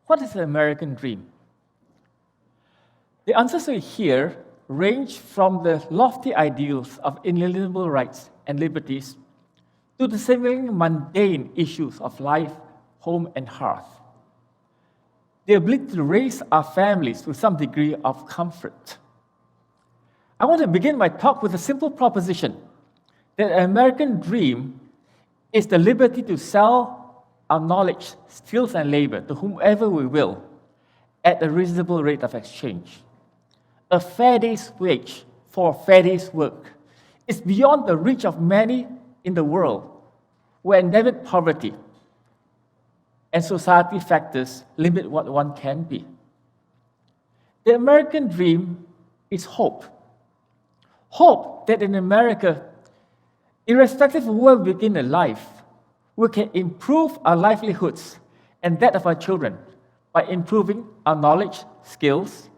What is the American dream? The answers we hear range from the lofty ideals of inalienable rights and liberties to the seemingly mundane issues of life, home, and hearth. The ability to raise our families with some degree of comfort. I want to begin my talk with a simple proposition that the American dream is the liberty to sell our knowledge, skills, and labor to whomever we will at a reasonable rate of exchange. A fair day's wage for a fair day's work is beyond the reach of many in the world where endemic poverty and society factors limit what one can be. The American dream is hope. Hope that in America, irrespective of where we begin in life, we can improve our livelihoods and that of our children by improving our knowledge, skills,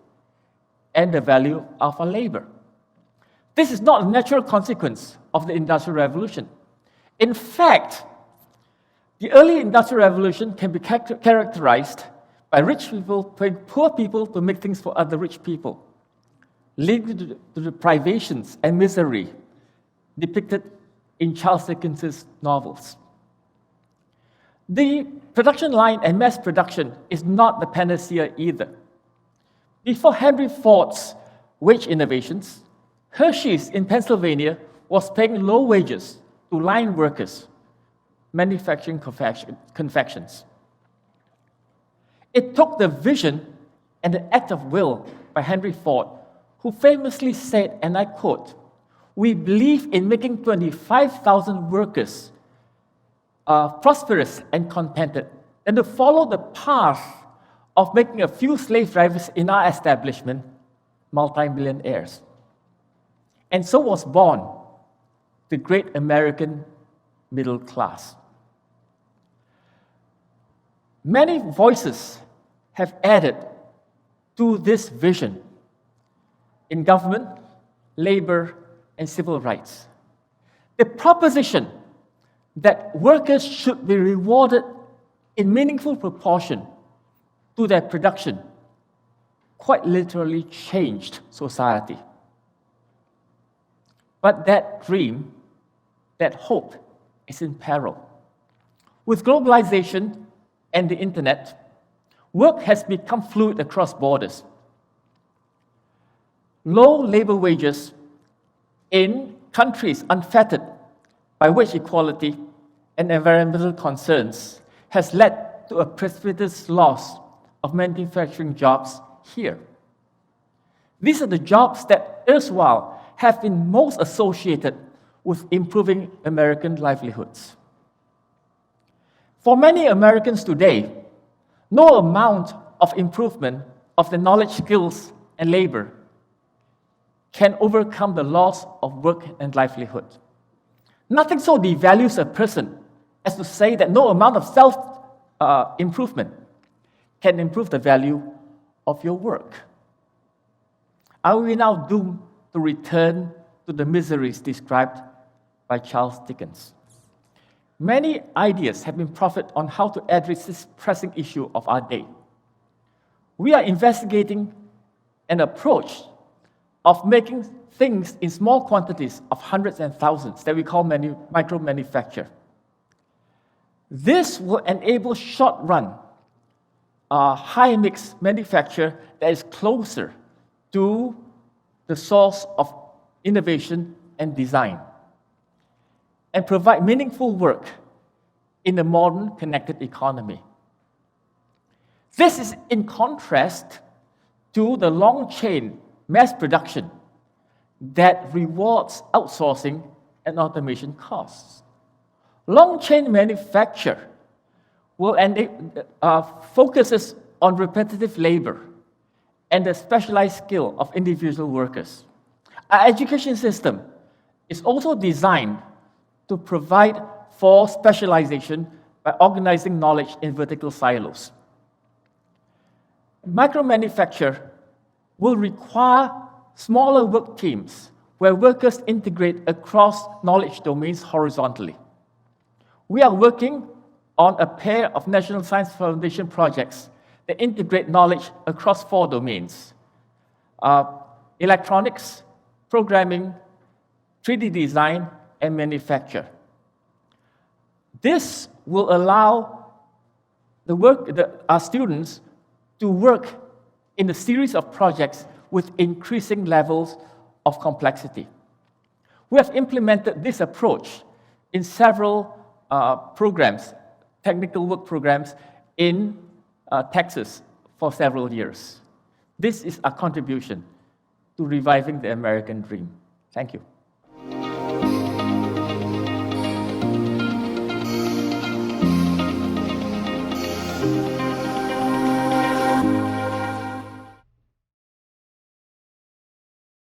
and the value of our labor. This is not a natural consequence of the Industrial Revolution. In fact, the early Industrial Revolution can be characterized by rich people paying poor people to make things for other rich people, leading to the privations and misery depicted in Charles Dickens's novels. The production line and mass production is not the panacea either. Before Henry Ford's wage innovations, Hershey's in Pennsylvania was paying low wages to line workers manufacturing confections. It took the vision and the act of will by Henry Ford, who famously said, and I quote, "We believe in making 25,000 workers prosperous and contented, and to follow the path of making a few slave drivers in our establishment multi-millionaires." And so was born the great American middle class. Many voices have added to this vision in government, labor, and civil rights. The proposition that workers should be rewarded in meaningful proportion to their production quite literally changed society. But that dream, that hope, is in peril. With globalization and the internet, work has become fluid across borders. Low labor wages in countries unfettered by wage equality and environmental concerns has led to a precipitous loss of manufacturing jobs here. These are the jobs that erstwhile have been most associated with improving American livelihoods. For many Americans today, no amount of improvement of the knowledge, skills, and labor can overcome the loss of work and livelihood. Nothing so devalues a person as to say that no amount of self-improvement can improve the value of your work. Are we now doomed to return to the miseries described by Charles Dickens? Many ideas have been proffered on how to address this pressing issue of our day. We are investigating an approach of making things in small quantities of hundreds and thousands that we call micro-manufacture. This will enable short-run, high-mix manufacture that is closer to the source of innovation and design, and provide meaningful work in the modern connected economy. This is in contrast to the long-chain mass production that rewards outsourcing and automation costs. Long-chain manufacture will focuses on repetitive labor and the specialized skill of individual workers. Our education system is also designed to provide for specialization by organizing knowledge in vertical silos. Micromanufacture will require smaller work teams where workers integrate across knowledge domains horizontally. We are working on a pair of National Science Foundation projects They integrate knowledge across 4 domains: electronics, programming, 3D design, and manufacture. This will allow our students to work in a series of projects with increasing levels of complexity. We have implemented this approach in several programs, technical work programs in Texas for several years. This is a contribution to reviving the American dream. Thank you.